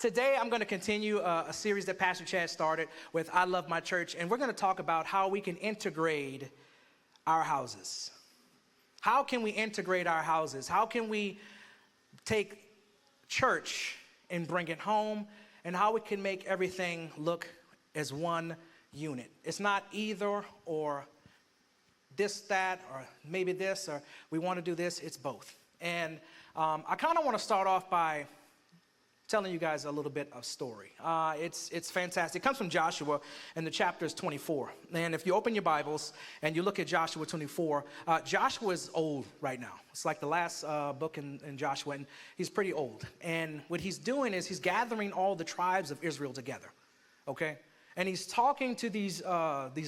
Today, I'm going to continue a series that Pastor Chad started with I Love My Church, and we're going to talk about how we can integrate our houses. How can we integrate our houses? How can we take church and bring it home, and how we can make everything look as one unit? It's not either or this, that, or maybe this, or we want to do this. It's both. And I kind of want to start off by telling you guys a little bit of story. It's fantastic. It comes from Joshua, and the chapter is 24. And if you open your Bibles and you look at Joshua 24, Joshua is old right now. It's like the last book in Joshua, and he's pretty old. And what he's doing is he's gathering all the tribes of Israel together, okay? And he's talking to these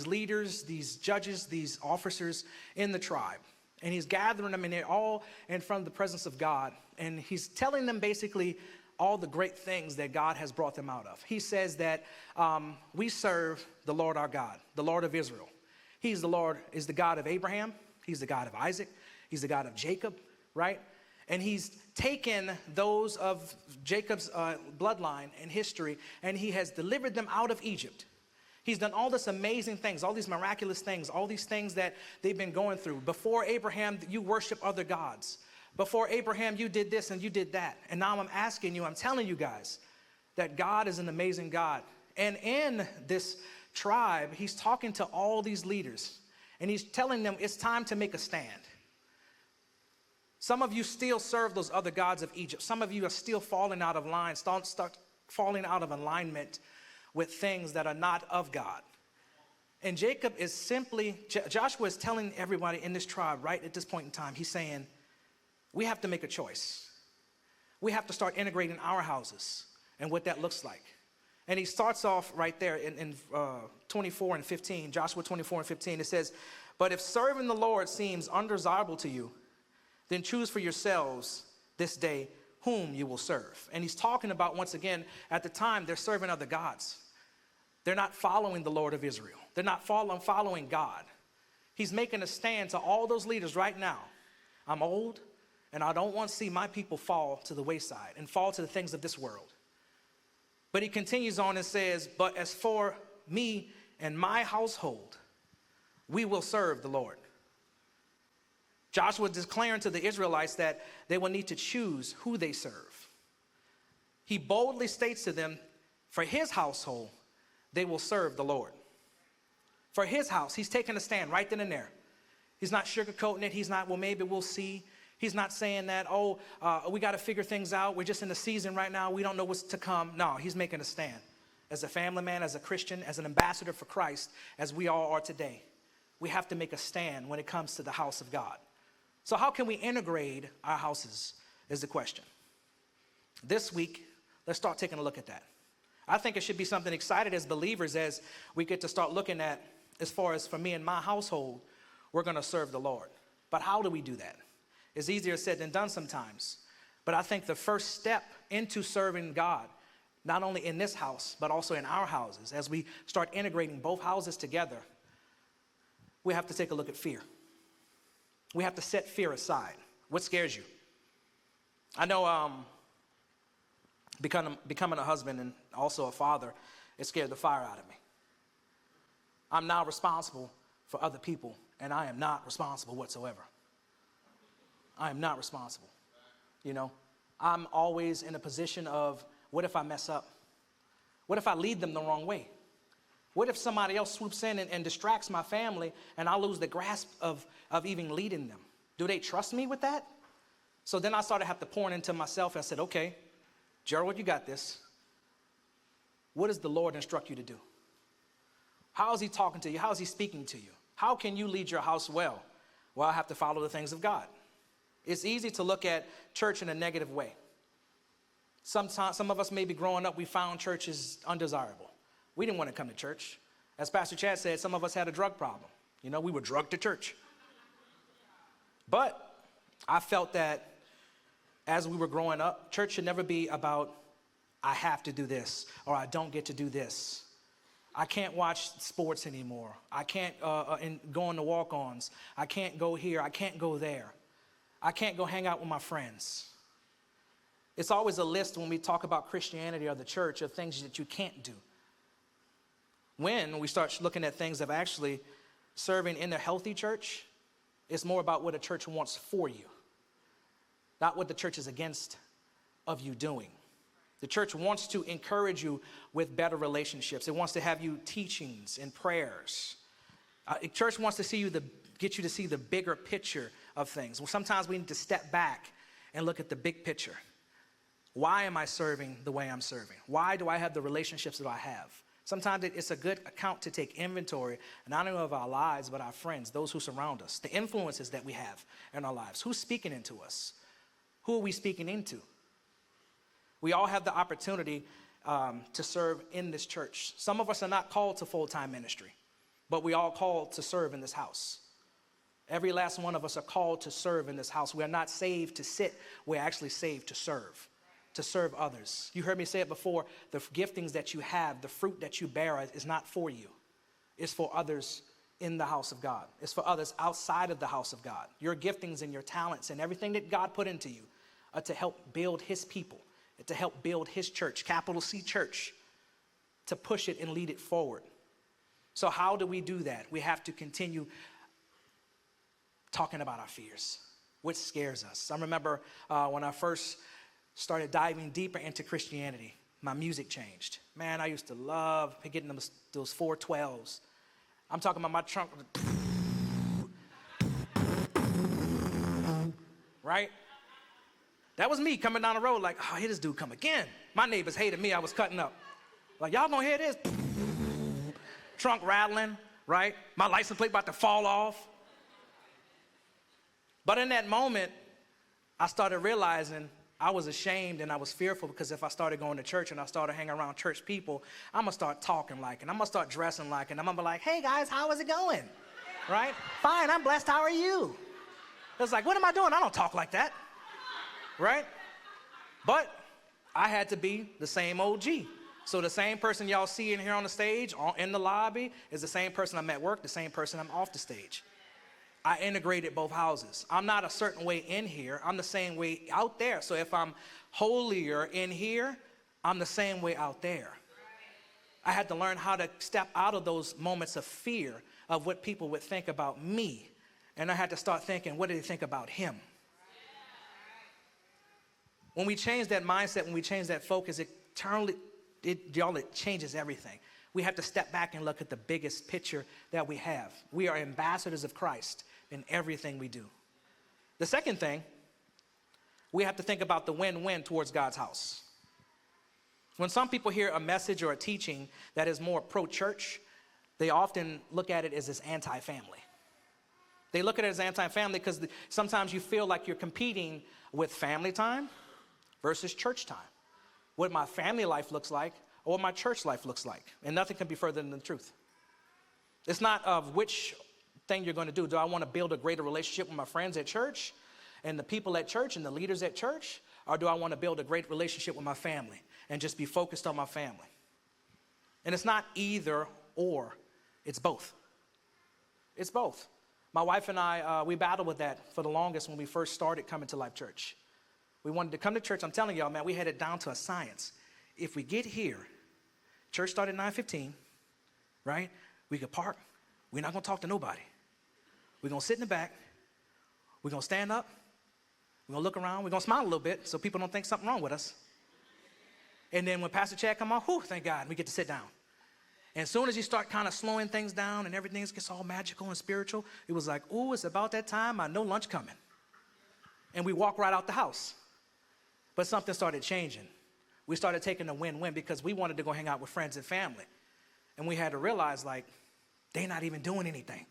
leaders, these judges, these officers in the tribe. And he's gathering them, and they're all in front of the presence of God. And he's telling them basically all the great things that God has brought them out of. He says that we serve the Lord our God, the Lord of Israel. He's the Lord, is the God of Abraham. He's the God of Isaac. He's the God of Jacob, right? And he's taken those of Jacob's bloodline and history, and he has delivered them out of Egypt. He's done all this amazing things, all these miraculous things, all these things that they've been going through. Before Abraham, you worship other gods. Before Abraham, you did this and you did that. And now I'm asking you, I'm telling you guys that God is an amazing God. And in this tribe, he's talking to all these leaders, and he's telling them it's time to make a stand. Some of you still serve those other gods of Egypt. Some of you are still falling out of line, start falling out of alignment with things that are not of God. And Joshua is telling everybody in this tribe right at this point in time, he's saying, we have to make a choice. We have to start integrating our houses and what that looks like. And he starts off right there in 24 and 15, Joshua 24 and 15. It says, but if serving the Lord seems undesirable to you, then choose for yourselves this day whom you will serve. And he's talking about, once again, at the time, they're serving other gods. They're not following the Lord of Israel. They're not following God. He's making a stand to all those leaders right now. I'm old, and I don't want to see my people fall to the wayside and fall to the things of this world. But he continues on and says, but as for me and my household, we will serve the Lord. Joshua is declaring to the Israelites that they will need to choose who they serve. He boldly states to them, for his household, they will serve the Lord. For his house, he's taking a stand right then and there. He's not sugarcoating it. He's not, well, maybe we'll see. He's not saying that, we got to figure things out. We're just in the season right now. We don't know what's to come. No, he's making a stand. As a family man, as a Christian, as an ambassador for Christ, as we all are today, we have to make a stand when it comes to the house of God. So how can we integrate our houses is the question. This week, let's start taking a look at that. I think it should be something excited as believers as we get to start looking at, as far as for me and my household, we're going to serve the Lord. But how do we do that? It's easier said than done sometimes. But I think the first step into serving God, not only in this house, but also in our houses, as we start integrating both houses together, we have to take a look at fear. We have to set fear aside. What scares you? I know becoming a husband and also a father, it scared the fire out of me. I'm now responsible for other people, and I am not responsible whatsoever. I am not responsible. You know, I'm always in a position of, what if I mess up? What if I lead them the wrong way? What if somebody else swoops in and distracts my family and I lose the grasp of even leading them? Do they trust me with that? So then I started to have to pour into myself and I said, okay, Gerald, you got this. What does the Lord instruct you to do? How is he talking to you? How is he speaking to you? How can you lead your house well? Well, I have to follow the things of God. It's easy to look at church in a negative way. Sometimes, some of us maybe growing up, we found church is undesirable. We didn't want to come to church. As Pastor Chad said, some of us had a drug problem. You know, we were drugged to church. But I felt that as we were growing up, church should never be about, I have to do this, or I don't get to do this. I can't watch sports anymore. I can't go on the walk-ons. I can't go here. I can't go there. I can't go hang out with my friends. It's always a list when we talk about Christianity or the church of things that you can't do. When we start looking at things of actually serving in a healthy church, it's more about what a church wants for you, not what the church is against of you doing. The church wants to encourage you with better relationships. It wants to have you teachings and prayers. The church wants to see you, get you to see the bigger picture of things. Well, sometimes we need to step back and look at the big picture. Why am I serving the way I'm serving? Why do I have the relationships that I have? Sometimes it's a good account to take inventory, not only of our lives, but our friends, those who surround us, the influences that we have in our lives. Who's speaking into us? Who are we speaking into? We all have the opportunity to serve in this church. Some of us are not called to full-time ministry, but we all called to serve in this house. Every last one of us are called to serve in this house. We are not saved to sit. We're actually saved to serve others. You heard me say it before. The giftings that you have, the fruit that you bear is not for you. It's for others in the house of God. It's for others outside of the house of God. Your giftings and your talents and everything that God put into you are to help build his people, to help build his church, capital C church, to push it and lead it forward. So how do we do that? We have to continue talking about our fears, what scares us. I remember when I first started diving deeper into Christianity, my music changed. Man, I used to love getting those 412s. I'm talking about my trunk, right? That was me coming down the road like, oh, here this dude come again. My neighbors hated me. I was cutting up. Like, y'all gonna hear this? Trunk rattling, right? My license plate about to fall off. But in that moment, I started realizing I was ashamed and I was fearful because if I started going to church and I started hanging around church people, I'm going to start talking like it. I'm going to start dressing like it. And I'm going to be like, hey, guys, how is it going? Right? Fine, I'm blessed. How are you? It's like, what am I doing? I don't talk like that. Right? But I had to be the same OG. So the same person y'all see in here on the stage, in the lobby, is the same person I'm at work, the same person I'm off the stage. I integrated both houses. I'm not a certain way in here. I'm the same way out there. So if I'm holier in here, I'm the same way out there. I had to learn how to step out of those moments of fear of what people would think about me. And I had to start thinking, what do they think about him? When we change that mindset, when we change that focus, it changes everything. We have to step back and look at the biggest picture that we have. We are ambassadors of Christ in everything we do. The second thing, we have to think about the win-win towards God's house. When some people hear a message or a teaching that is more pro-church, they often look at it as this anti-family. They look at it as anti-family because sometimes you feel like you're competing with family time versus church time. What my family life looks like or what my church life looks like. And nothing can be further than the truth. It's not of which thing you're going to do. Do I want to build a greater relationship with my friends at church and the people at church and the leaders at church? Or do I want to build a great relationship with my family and just be focused on my family? And it's not either or, it's both. It's both. My wife and I, we battled with that for the longest when we first started coming to Life.church. We wanted to come to church. I'm telling y'all, man, we had it down to a science. If we get here, church started at 9:15, right? We could park. We're not going to talk to nobody. We're going to sit in the back. We're going to stand up. We're going to look around. We're going to smile a little bit so people don't think something wrong with us. And then when Pastor Chad come on, whew, thank God, we get to sit down. And as soon as you start kind of slowing things down and everything gets all magical and spiritual, it was like, ooh, it's about that time. I know lunch coming. And we walk right out the house. But something started changing. We started taking a win-win because we wanted to go hang out with friends and family. And we had to realize, like, they're not even doing anything.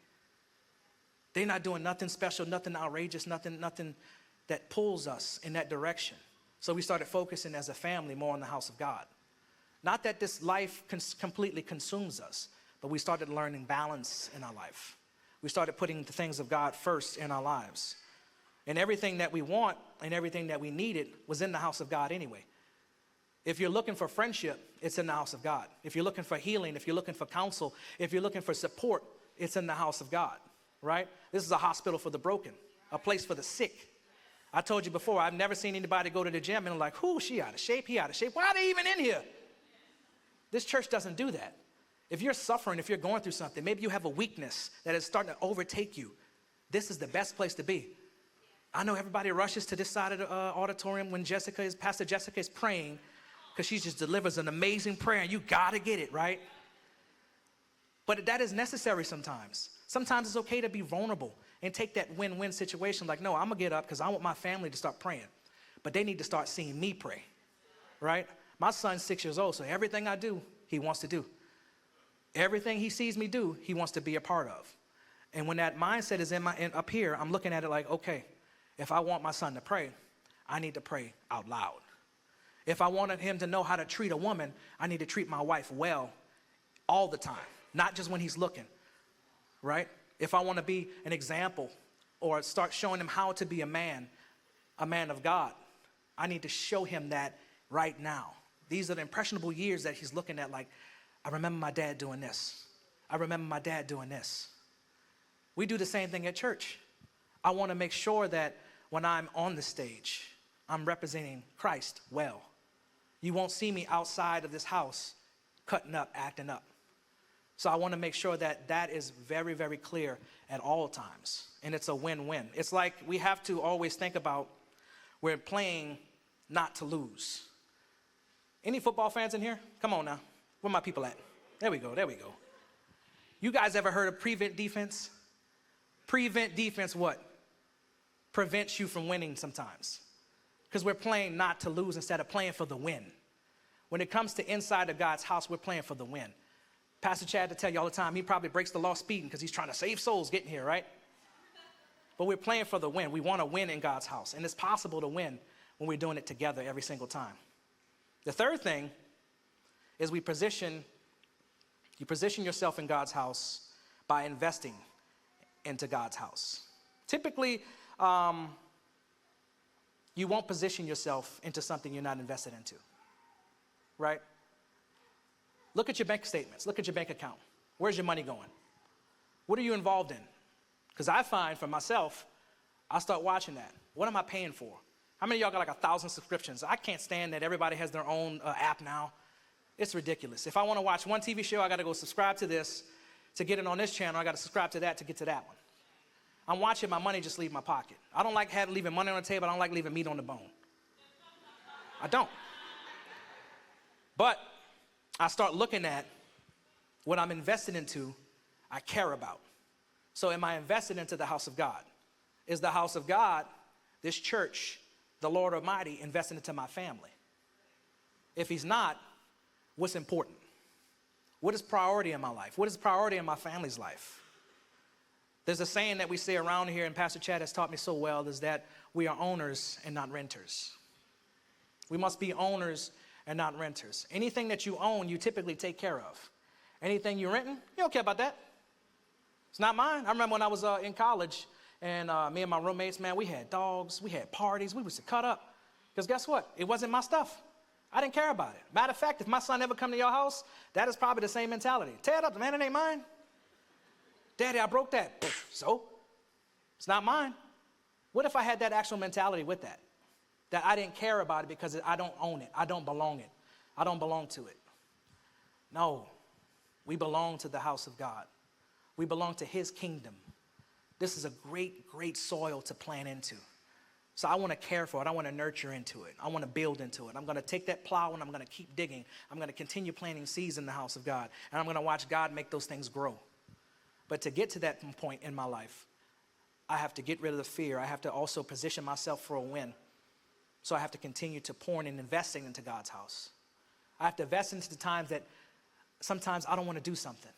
They're not doing nothing special, nothing outrageous, nothing that pulls us in that direction. So we started focusing as a family more on the house of God. Not that this life completely consumes us, but we started learning balance in our life. We started putting the things of God first in our lives. And everything that we want and everything that we needed was in the house of God anyway. If you're looking for friendship, it's in the house of God. If you're looking for healing, if you're looking for counsel, if you're looking for support, it's in the house of God, right? This is a hospital for the broken, a place for the sick, I told you before, I've never seen anybody go to the gym and like, whoo, she out of shape, he out of shape. Why are they even in here? This church doesn't do that. If you're suffering, if you're going through something, maybe you have a weakness that is starting to overtake you, this is the best place to be. I know everybody rushes to this side of the auditorium when Pastor Jessica is praying, because she just delivers an amazing prayer, and you gotta get it, right? But that is necessary sometimes. Sometimes it's okay to be vulnerable and take that win-win situation. Like, no, I'm gonna get up because I want my family to start praying. But they need to start seeing me pray, right? My son's 6 years old, so everything I do, he wants to do. Everything he sees me do, he wants to be a part of. And when that mindset is up here, I'm looking at it like, okay, if I want my son to pray, I need to pray out loud. If I wanted him to know how to treat a woman, I need to treat my wife well all the time, not just when he's looking, right? If I want to be an example or start showing him how to be a man of God, I need to show him that right now. These are the impressionable years that he's looking at like, I remember my dad doing this. I remember my dad doing this. We do the same thing at church. I want to make sure that when I'm on the stage, I'm representing Christ well. You won't see me outside of this house cutting up, acting up. So I want to make sure that that is very, very clear at all times. And it's a win-win. It's like we have to always think about we're playing not to lose. Any football fans in here? Come on now. Where my people at? There we go. You guys ever heard of prevent defense? Prevent defense what? Prevents you from winning sometimes. Because we're playing not to lose instead of playing for the win. When it comes to inside of God's house, we're playing for the win. Pastor Chad to tell you all the time, he probably breaks the law speeding because he's trying to save souls getting here, right? But we're playing for the win. We want to win in God's house. And it's possible to win when we're doing it together every single time. The third thing is you position yourself in God's house by investing into God's house. Typically, you won't position yourself into something you're not invested into, right? Look at your bank statements. Look at your bank account. Where's your money going? What are you involved in? Because I find for myself, I start watching that. What am I paying for? How many of y'all got like 1,000 subscriptions? I can't stand that everybody has their own app now. It's ridiculous. If I want to watch one TV show, I got to go subscribe to this. To get it on this channel, I got to subscribe to that to get to that one. I'm watching my money just leave my pocket. I don't like leaving money on the table. I don't like leaving meat on the bone. I don't. But I start looking at what I'm invested into, I care about. So am I invested into the house of God? Is the house of God, this church, the Lord Almighty, invested into my family? If he's not, what's important? What is priority in my life? What is priority in my family's life? There's a saying that we say around here, and Pastor Chad has taught me so well, is that we are owners and not renters. We must be owners and not renters. Anything that you own, you typically take care of. Anything you're renting, you don't care about that. It's not mine. I remember when I was in college, and me and my roommates, man, we had dogs, we had parties, we was to cut up. Because guess what? It wasn't my stuff. I didn't care about it. Matter of fact, if my son ever come to your house, that is probably the same mentality. Tear it up, man, it ain't mine. Daddy, I broke that. So? It's not mine. What if I had that actual mentality with that? That I didn't care about it because I don't own it. I don't belong it. I don't belong to it. No. We belong to the house of God. We belong to his kingdom. This is a great, great soil to plant into. So I want to care for it. I want to nurture into it. I want to build into it. I'm going to take that plow and I'm going to keep digging. I'm going to continue planting seeds in the house of God. And I'm going to watch God make those things grow. But to get to that point in my life, I have to get rid of the fear. I have to also position myself for a win. So I have to continue to pour in and investing into God's house. I have to invest into the times that sometimes I don't want to do something.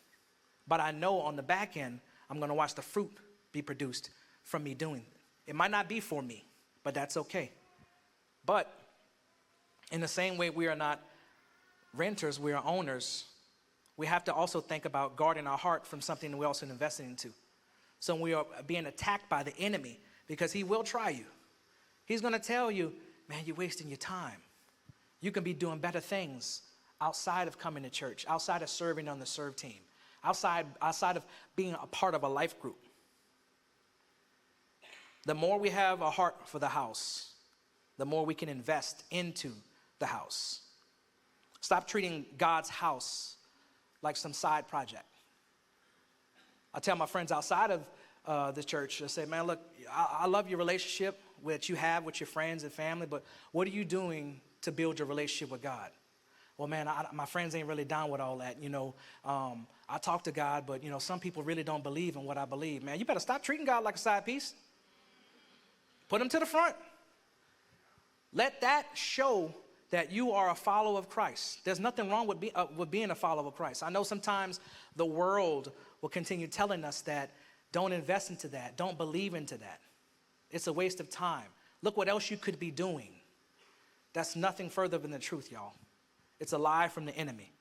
But I know on the back end, I'm going to watch the fruit be produced from me doing it. It might not be for me, but that's okay. But in the same way we are not renters, we are owners, we have to also think about guarding our heart from something that we're also investing into. So when we are being attacked by the enemy, because he will try you. He's going to tell you, man, you're wasting your time. You can be doing better things outside of coming to church, outside of serving on the serve team, outside of being a part of a life group. The more we have a heart for the house, the more we can invest into the house. Stop treating God's house like some side project. I tell my friends outside of the church, I say, man, look, I love your relationship that you have with your friends and family, but what are you doing to build your relationship with God? Well, man, my friends ain't really down with all that. I talk to God, but, some people really don't believe in what I believe. Man, you better stop treating God like a side piece. Put him to the front. Let that show that you are a follower of Christ. There's nothing wrong with being a follower of Christ. I know sometimes the world will continue telling us that don't invest into that, don't believe into that. It's a waste of time. Look what else you could be doing. That's nothing further than the truth, y'all. It's a lie from the enemy.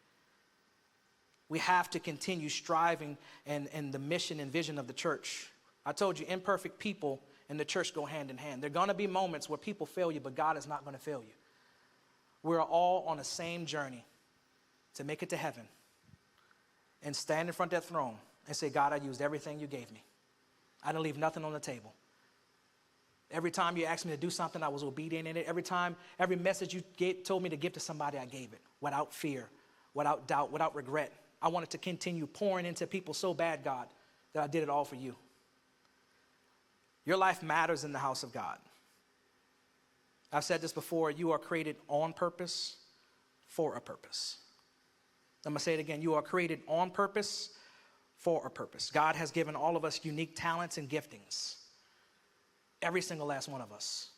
We have to continue striving in the mission and vision of the church. I told you, imperfect people and the church go hand in hand. There are going to be moments where people fail you, but God is not going to fail you. We're all on the same journey to make it to heaven and stand in front of that throne and say, God, I used everything you gave me. I didn't leave nothing on the table. Every time you asked me to do something, I was obedient in it. Every message you told me to give to somebody, I gave it without fear, without doubt, without regret. I wanted to continue pouring into people so bad, God, that I did it all for you. Your life matters in the house of God. I've said this before, you are created on purpose for a purpose. I'm going to say it again. You are created on purpose for a purpose. God has given all of us unique talents and giftings. Every single last one of us.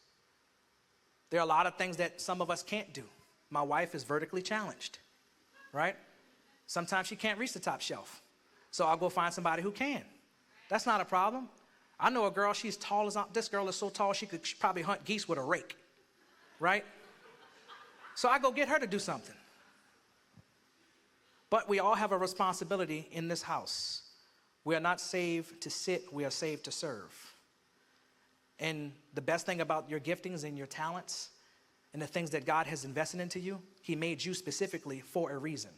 There are a lot of things that some of us can't do. My wife is vertically challenged, right? Sometimes she can't reach the top shelf. So I'll go find somebody who can. That's not a problem. I know a girl, she's tall as, this girl is so tall she could probably hunt geese with a rake, right? So I go get her to do something. But we all have a responsibility in this house. We are not saved to sit, we are saved to serve. And the best thing about your giftings and your talents and the things that God has invested into you, he made you specifically for a reason.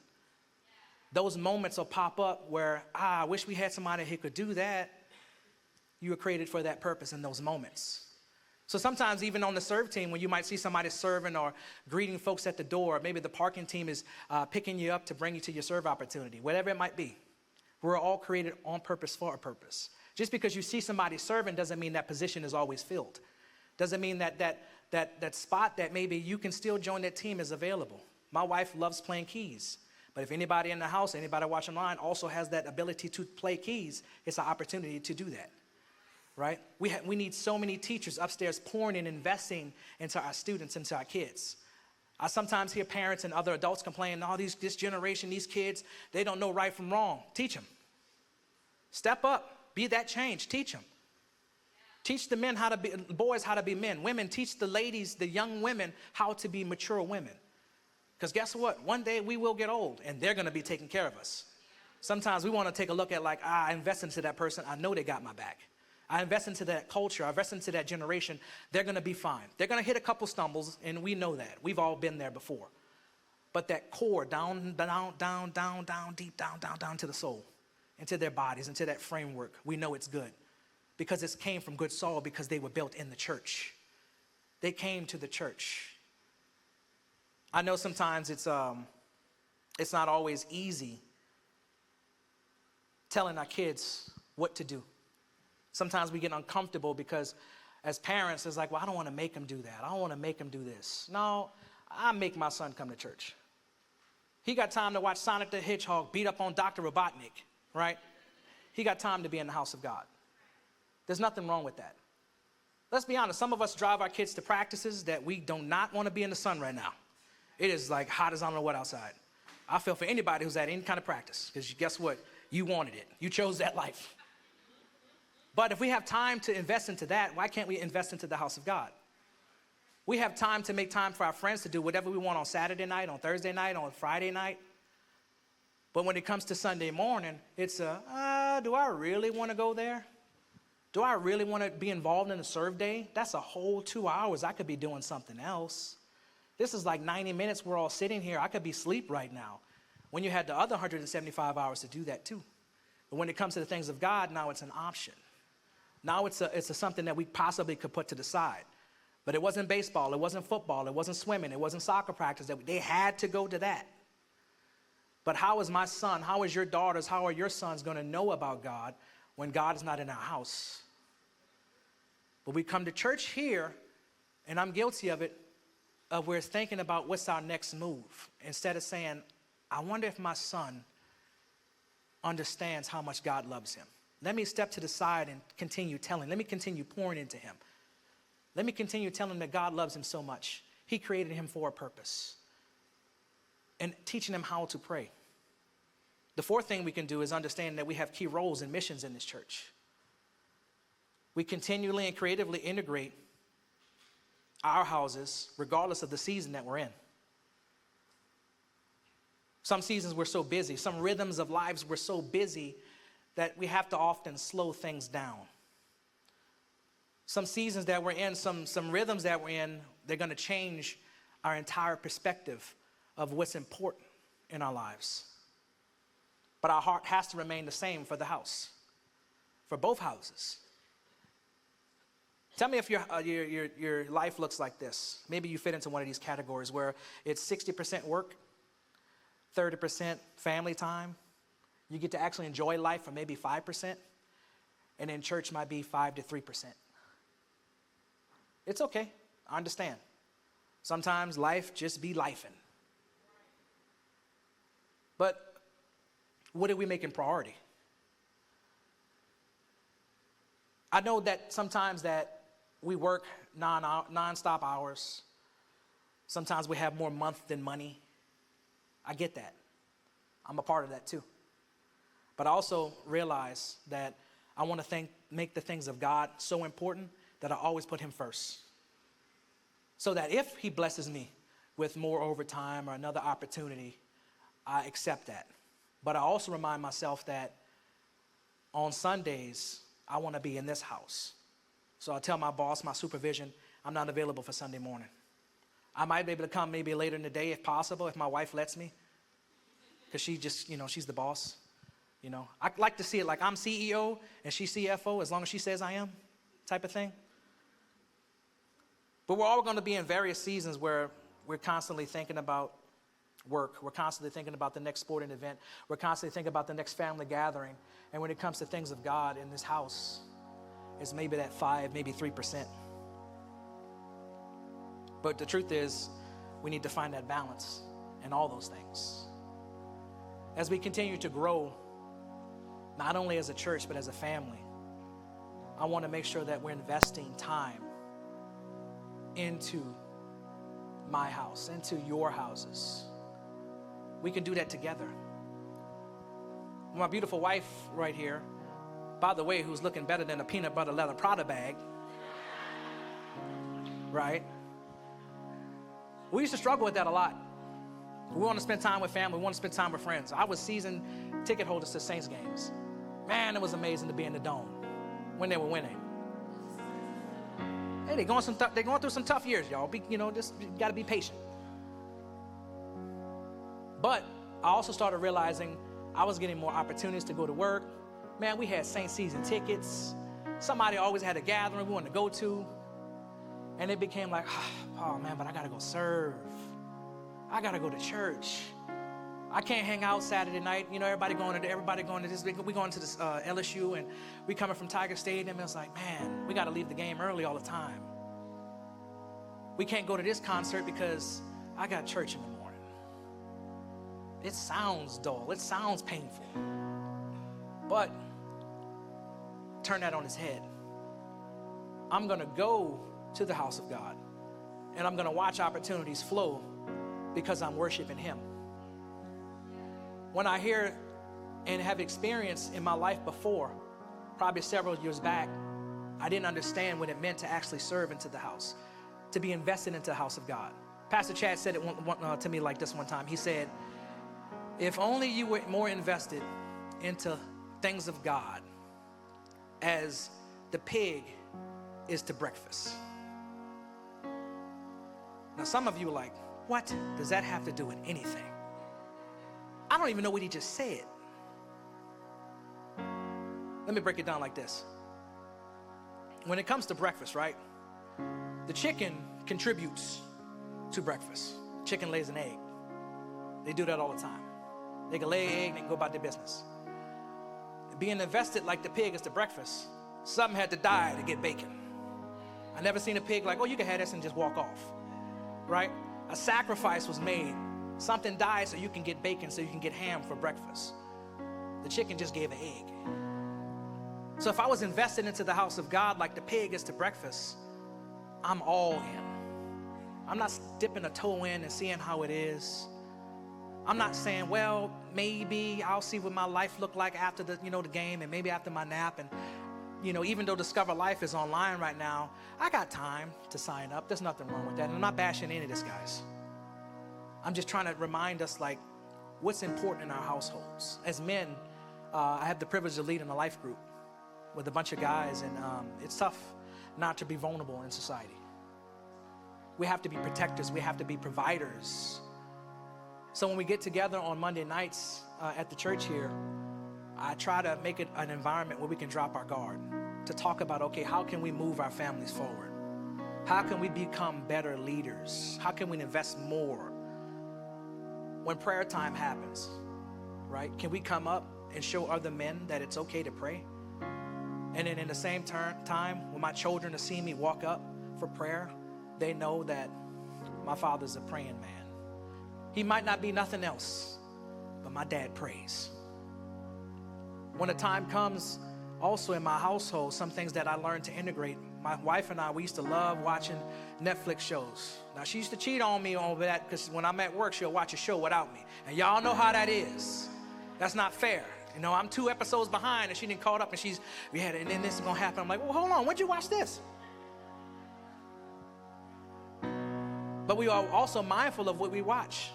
Those moments will pop up where, I wish we had somebody who could do that. You were created for that purpose in those moments. So sometimes even on the serve team, when you might see somebody serving or greeting folks at the door, maybe the parking team is picking you up to bring you to your serve opportunity, whatever it might be. We're all created on purpose for a purpose. Just because you see somebody serving doesn't mean that position is always filled. Doesn't mean that spot that maybe you can still join that team is available. My wife loves playing keys. But if anybody in the house, anybody watching online also has that ability to play keys, it's an opportunity to do that. Right? We need so many teachers upstairs pouring and investing into our students, into our kids. I sometimes hear parents and other adults complain, this generation, these kids, they don't know right from wrong. Teach them. Step up. Be that change. Teach them. Teach the men boys how to be men. Women, teach the ladies, the young women, how to be mature women. Because guess what? One day we will get old and they're going to be taking care of us. Sometimes we want to take a look at I invest into that person. I know they got my back. I invest into that culture. I invest into that generation. They're going to be fine. They're going to hit a couple stumbles, and we know that. We've all been there before. But that core, down, deep down to the soul, into their bodies, into that framework, we know it's good. Because it came from good soil because they were built in the church. They came to the church. I know sometimes it's not always easy telling our kids what to do. Sometimes we get uncomfortable because as parents, it's like, well, I don't want to make them do that. I don't want to make them do this. No, I make my son come to church. He got time to watch Sonic the Hedgehog beat up on Dr. Robotnik, right? He got time to be in the house of God. There's nothing wrong with that. Let's be honest. Some of us drive our kids to practices that we do not want to be in the sun right now. It is like hot as I don't know what outside. I feel for anybody who's at any kind of practice because guess what? You wanted it. You chose that life. But if we have time to invest into that, why can't we invest into the house of God? We have time to make time for our friends to do whatever we want on Saturday night, on Thursday night, on Friday night. But when it comes to Sunday morning, it's do I really want to go there? Do I really want to be involved in a serve day? That's a whole 2 hours. I could be doing something else. This is like 90 minutes. We're all sitting here. I could be asleep right now. When you had the other 175 hours to do that too. But when it comes to the things of God, now it's an option. Now it's something that we possibly could put to the side. But it wasn't baseball, it wasn't football, it wasn't swimming, it wasn't soccer practice. They had to go to that. But how is my son, how is your daughters, how are your sons going to know about God when God is not in our house? But we come to church here, and I'm guilty of it, of we're thinking about what's our next move. Instead of saying, I wonder if my son understands how much God loves him. Let me step to the side and continue telling. Let me continue pouring into him. Let me continue telling him that God loves him so much. He created him for a purpose. And teaching him how to pray. The fourth thing we can do is understand that we have key roles and missions in this church. We continually and creatively integrate our houses regardless of the season that we're in. Some seasons we're so busy, some rhythms of lives we're so busy that we have to often slow things down. Some seasons that we're in, some rhythms that we're in, they're going to change our entire perspective of what's important in our lives. But our heart has to remain the same for the house, for both houses. Tell me if your life looks like this. Maybe you fit into one of these categories where it's 60% work, 30% family time. You get to actually enjoy life for maybe 5%, and then church might be 5 to 3%. It's okay. I understand. Sometimes life just be lifing. But what are we making priority? I know that sometimes that we work non-stop hours. Sometimes we have more month than money. I get that. I'm a part of that too. But I also realize that I want to make the things of God so important that I always put him first. So that if he blesses me with more overtime or another opportunity, I accept that. But I also remind myself that on Sundays, I want to be in this house. So I tell my boss, my supervision, I'm not available for Sunday morning. I might be able to come maybe later in the day if possible, if my wife lets me. Because she just, she's the boss. I like to see it like I'm CEO and she's CFO as long as she says I am, type of thing. But we're all going to be in various seasons where we're constantly thinking about work. We're constantly thinking about the next sporting event. We're constantly thinking about the next family gathering. And when it comes to things of God in this house, it's maybe that 5, maybe 3%. But the truth is, we need to find that balance in all those things. As we continue to grow, not only as a church, but as a family, I want to make sure that we're investing time into my house, into your houses. We can do that together. My beautiful wife right here, by the way, who's looking better than a peanut butter leather Prada bag, right? We used to struggle with that a lot. We want to spend time with family. We want to spend time with friends. I was season ticket holders to Saints games. Man, it was amazing to be in the dome when they were winning. Hey, they're going through some tough years, y'all. Just got to be patient. But I also started realizing I was getting more opportunities to go to work. Man, we had Saints season tickets. Somebody always had a gathering we wanted to go to. And it became like, oh man, but I got to go serve. I got to go to church. I can't hang out Saturday night. Everybody going to this. We going to this LSU, and we coming from Tiger Stadium. And it's like, man, we got to leave the game early all the time. We can't go to this concert because I got church in the morning. It sounds dull. It sounds painful. But turn that on its head. I'm going to go to the house of God, and I'm going to watch opportunities flow because I'm worshiping him. When I hear and have experienced in my life before, probably several years back, I didn't understand what it meant to actually serve into the house, to be invested into the house of God. Pastor Chad said it to me like this one time. He said, if only you were more invested into things of God as the pig is to breakfast. Now, some of you are like, what does that have to do with anything? I don't even know what he just said. Let me break it down like this. when it comes to breakfast, right? The chicken contributes to breakfast. Chicken lays an egg. They do that all the time. They can lay an egg and they can go about their business. Being invested like the pig is to breakfast, something had to die to get bacon. I never seen a pig like, oh, you can have this and just walk off, right? A sacrifice was made. Something died so you can get bacon, so you can get ham for breakfast. The chicken just gave an egg. So if I was invested into the house of God like the pig is to breakfast, I'm all in. I'm not dipping a toe in and seeing how it is. I'm not saying, well, maybe I'll see what my life look like after the game and maybe after my nap. And, even though Discover Life is online right now, I got time to sign up. There's nothing wrong with that. And I'm not bashing any of this, guys. I'm just trying to remind us, like, what's important in our households. As men, I have the privilege of leading a life group with a bunch of guys, and it's tough not to be vulnerable in society. We have to be protectors. We have to be providers. So when we get together on Monday nights at the church here, I try to make it an environment where we can drop our guard to talk about, okay, how can we move our families forward? How can we become better leaders? How can we invest more? When prayer time happens, right? Can we come up and show other men that it's okay to pray? And then in the same time, when my children see me walk up for prayer, they know that my father's a praying man. He might not be nothing else, but my dad prays. When the time comes, also in my household, some things that I learned to integrate. My wife and I, we used to love watching Netflix shows. Now, she used to cheat on me over that because when I'm at work, she'll watch a show without me. And y'all know how that is. That's not fair. I'm 2 episodes behind and she didn't caught up and and then this is going to happen. I'm like, well, hold on, when'd you watch this? But we are also mindful of what we watch.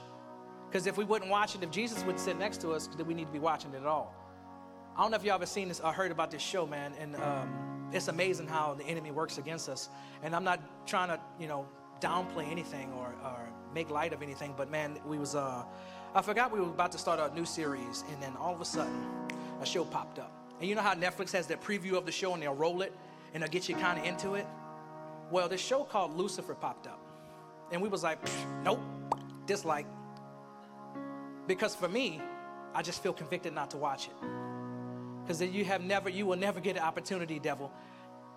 Because if we wouldn't watch it, if Jesus would sit next to us, then we need to be watching it at all. I don't know if y'all ever seen this or heard about this show, man. And it's amazing how the enemy works against us. And I'm not trying to, downplay anything or make light of anything. But, man, I forgot we were about to start a new series. And then all of a sudden, a show popped up. And you know how Netflix has that preview of the show and they'll roll it and they'll get you kind of into it? Well, this show called Lucifer popped up. And we was like, nope, dislike. Because for me, I just feel convicted not to watch it. Because you will never get an opportunity, devil,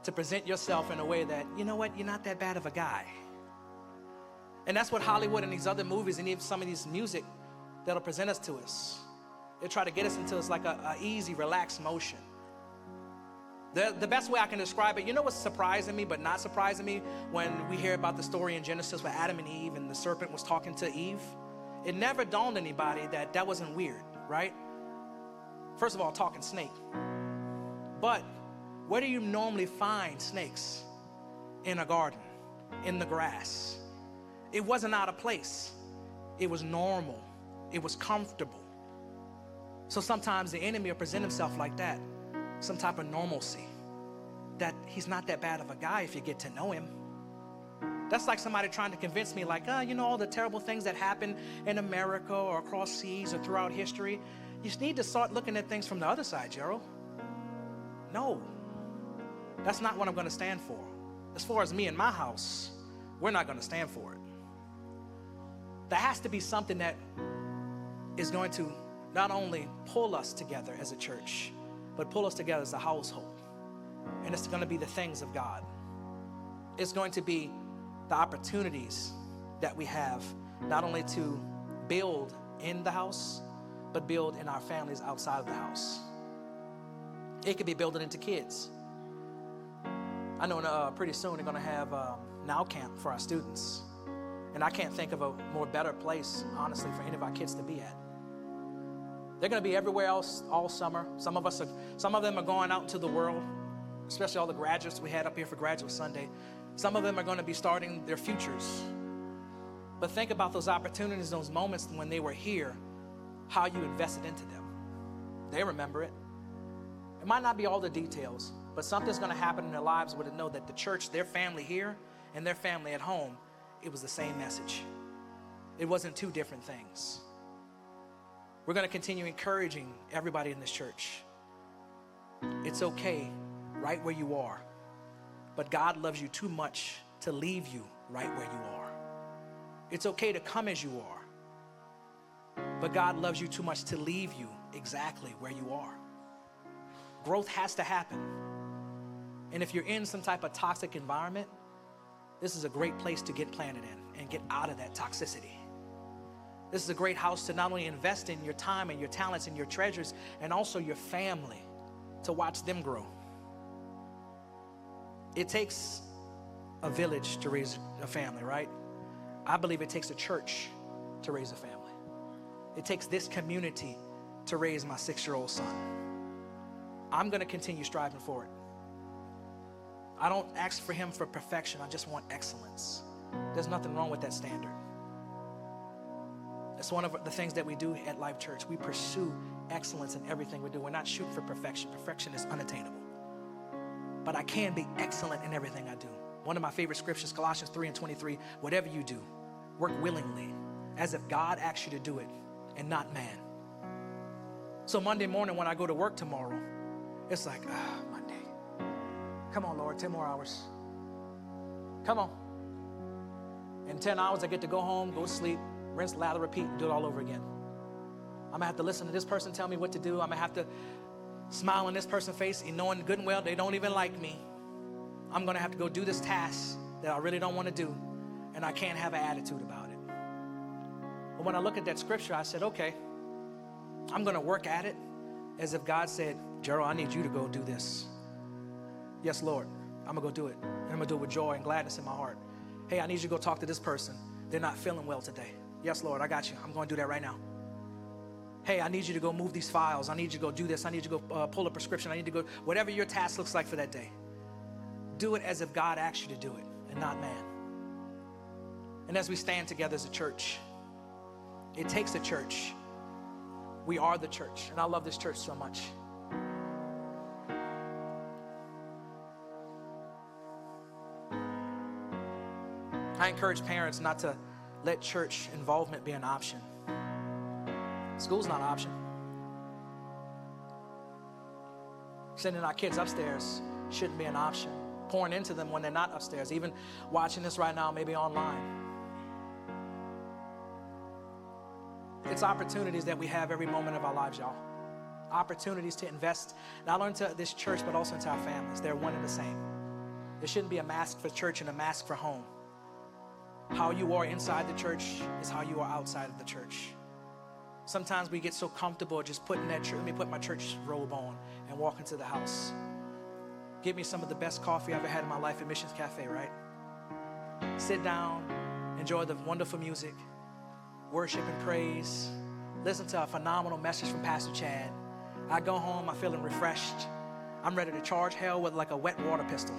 to present yourself in a way that, you know what, you're not that bad of a guy. And that's what Hollywood and these other movies and even some of these music that'll present us to us. They try to get us into like a easy, relaxed motion. The best way I can describe it, you know what's surprising me but not surprising me when we hear about the story in Genesis where Adam and Eve and the serpent was talking to Eve? It never dawned on anybody that wasn't weird, right? First of all, talking snake. But where do you normally find snakes? In a garden, in the grass. It wasn't out of place. It was normal. It was comfortable. So sometimes the enemy will present himself like that, some type of normalcy, that he's not that bad of a guy if you get to know him. That's like somebody trying to convince me like, all the terrible things that happen in America or across seas or throughout history. You just need to start looking at things from the other side, Gerald. No, that's not what I'm going to stand for. As far as me and my house, we're not going to stand for it. There has to be something that is going to not only pull us together as a church, but pull us together as a household. And it's going to be the things of God. It's going to be the opportunities that we have, not only to build in the house, but build in our families outside of the house. It could be building into kids. I know pretty soon they're going to have Now Camp for our students. And I can't think of a more better place, honestly, for any of our kids to be at. They're going to be everywhere else all summer. Some of them are going out into the world, especially all the graduates we had up here for Graduate Sunday. Some of them are going to be starting their futures. But think about those opportunities, those moments when they were here, how you invested into them. They remember it. It might not be all the details, but something's going to happen in their lives where they know that the church, their family here and their family at home, it was the same message. It wasn't two different things. We're going to continue encouraging everybody in this church. It's okay right where you are. but God loves you too much to leave you right where you are. It's okay to come as you are, but God loves you too much to leave you exactly where you are. Growth has to happen. And if you're in some type of toxic environment, this is a great place to get planted in and get out of that toxicity. This is a great house to not only invest in your time and your talents and your treasures, and also your family, to watch them grow. It takes a village to raise a family, right? I believe it takes a church to raise a family. It takes this community to raise my 6-year-old son. I'm going to continue striving for it. I don't ask for him for perfection. I just want excellence. There's nothing wrong with that standard. It's one of the things that we do at Life Church. We pursue excellence in everything we do. We're not shooting for perfection. Perfection is unattainable. But I can be excellent in everything I do. One of my favorite scriptures, Colossians 3:23, whatever you do, work willingly, as if God asked you to do it and not man. So Monday morning when I go to work tomorrow, it's like, Monday. Come on, Lord, 10 more hours. Come on. In 10 hours, I get to go home, go to sleep, rinse, lather, repeat, and do it all over again. I'm going to have to listen to this person tell me what to do. I'm going to have to smile on this person's face, and knowing good and well they don't even like me. I'm going to have to go do this task that I really don't want to do, and I can't have an attitude about it. But when I look at that scripture, I said, okay, I'm going to work at it as if God said, Gerald, I need you to go do this. Yes, Lord, I'm going to go do it. And I'm going to do it with joy and gladness in my heart. Hey, I need you to go talk to this person. They're not feeling well today. Yes, Lord, I got you. I'm going to do that right now. Hey, I need you to go move these files. I need you to go do this. I need you to go pull a prescription. I need to go, whatever your task looks like for that day. Do it as if God asked you to do it and not man. And as we stand together as a church, it takes a church. We are the church, and I love this church so much. I encourage parents not to let church involvement be an option. School's not an option. Sending our kids upstairs shouldn't be an option. Pouring into them when they're not upstairs, even watching this right now, maybe online. It's opportunities that we have every moment of our lives, y'all. Opportunities to invest not only into this church, but also into our families. They're one and the same. There shouldn't be a mask for church and a mask for home. How you are inside the church is how you are outside of the church. Sometimes we get so comfortable just putting that church, let me put my church robe on and walk into the house. Give me some of the best coffee I've ever had in my life at Missions Cafe, right? Sit down, enjoy the wonderful music, worship and praise, listen to a phenomenal message from Pastor Chad. I go home, I'm feeling refreshed. I'm ready to charge hell with like a wet water pistol,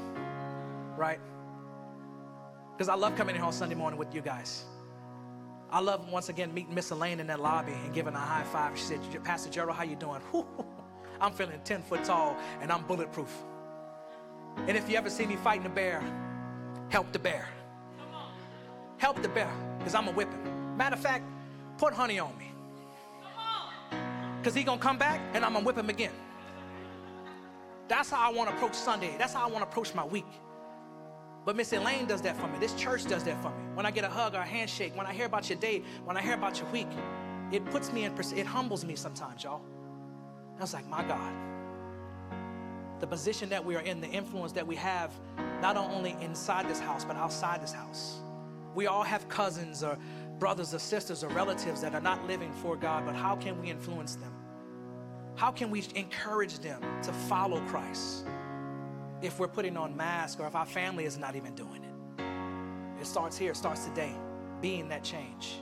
right? Because I love coming in here on Sunday morning with you guys. I love, once again, meeting Miss Elaine in that lobby and giving her a high five. She said, Pastor Gerald, how you doing? I'm feeling 10 foot tall and I'm bulletproof. And if you ever see me fighting a bear, help the bear. Help the bear, because I'm going to whip him. Matter of fact, put honey on me. Because he's going to come back and I'm going to whip him again. That's how I want to approach Sunday. That's how I want to approach my week. But Miss Elaine does that for me. This church does that for me. When I get a hug or a handshake, when I hear about your day, when I hear about your week, it puts me in, it humbles me sometimes, y'all. I was like, my God. The position that we are in, the influence that we have, not only inside this house, but outside this house. We all have cousins or brothers or sisters or relatives that are not living for God, but how can we influence them? How can we encourage them to follow Christ if we're putting on masks or if our family is not even doing it? It starts here, it starts today, being that change.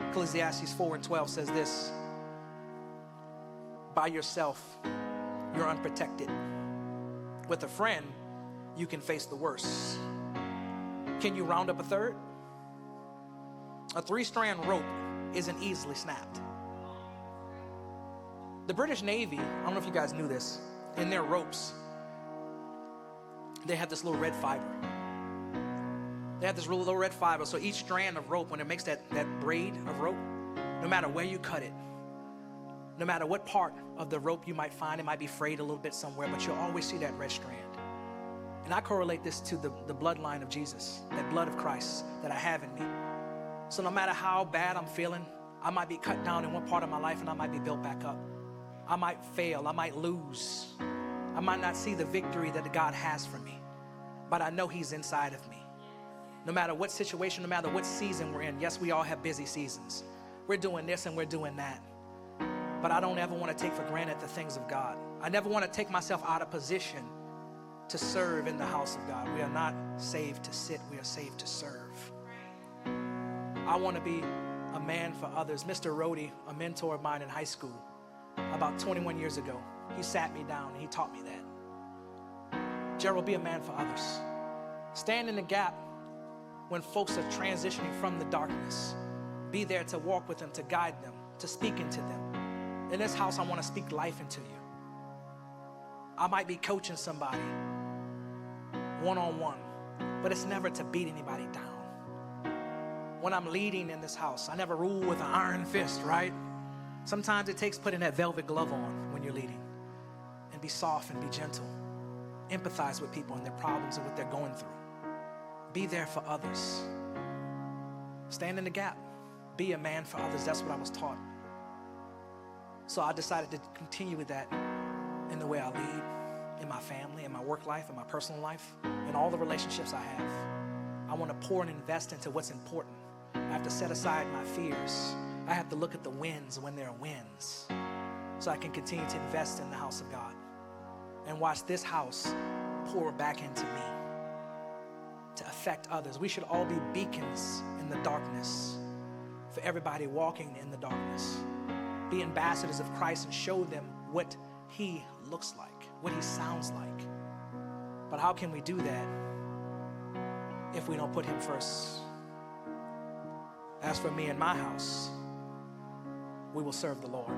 Ecclesiastes 4:12 says this: by yourself, you're unprotected. With a friend, you can face the worst. Can you round up a third? A 3-strand rope isn't easily snapped. The British Navy, I don't know if you guys knew this, in their ropes, they have this little red fiber. They have this little red fiber, so each strand of rope, when it makes that braid of rope, no matter where you cut it, no matter what part of the rope you might find, it might be frayed a little bit somewhere, but you'll always see that red strand. And I correlate this to the bloodline of Jesus, that blood of Christ that I have in me. So no matter how bad I'm feeling, I might be cut down in one part of my life and I might be built back up. I might fail, I might lose. I might not see the victory that God has for me, but I know he's inside of me. No matter what situation, no matter what season we're in. Yes, we all have busy seasons. We're doing this and we're doing that. But I don't ever want to take for granted the things of God. I never want to take myself out of position to serve in the house of God. We are not saved to sit, we are saved to serve. I want to be a man for others. Mr. Rhodey, a mentor of mine in high school, about 21 years ago, he sat me down and he taught me that. Gerald, be a man for others. Stand in the gap when folks are transitioning from the darkness. Be there to walk with them, to guide them, to speak into them. In this house, I want to speak life into you. I might be coaching somebody one-on-one, but it's never to beat anybody down. When I'm leading in this house, I never rule with an iron fist, right? Sometimes it takes putting that velvet glove on when you're leading, and be soft and be gentle. Empathize with people and their problems and what they're going through. Be there for others. Stand in the gap. Be a man for others. That's what I was taught. So I decided to continue with that in the way I lead, in my family, in my work life, in my personal life, in all the relationships I have. I want to pour and invest into what's important. I have to set aside my fears. I have to look at the wins when there are wins, so I can continue to invest in the house of God and watch this house pour back into me to affect others. We should all be beacons in the darkness for everybody walking in the darkness. Be ambassadors of Christ and show them what he looks like, what he sounds like. But how can we do that if we don't put him first? As for me and my house, we will serve the Lord.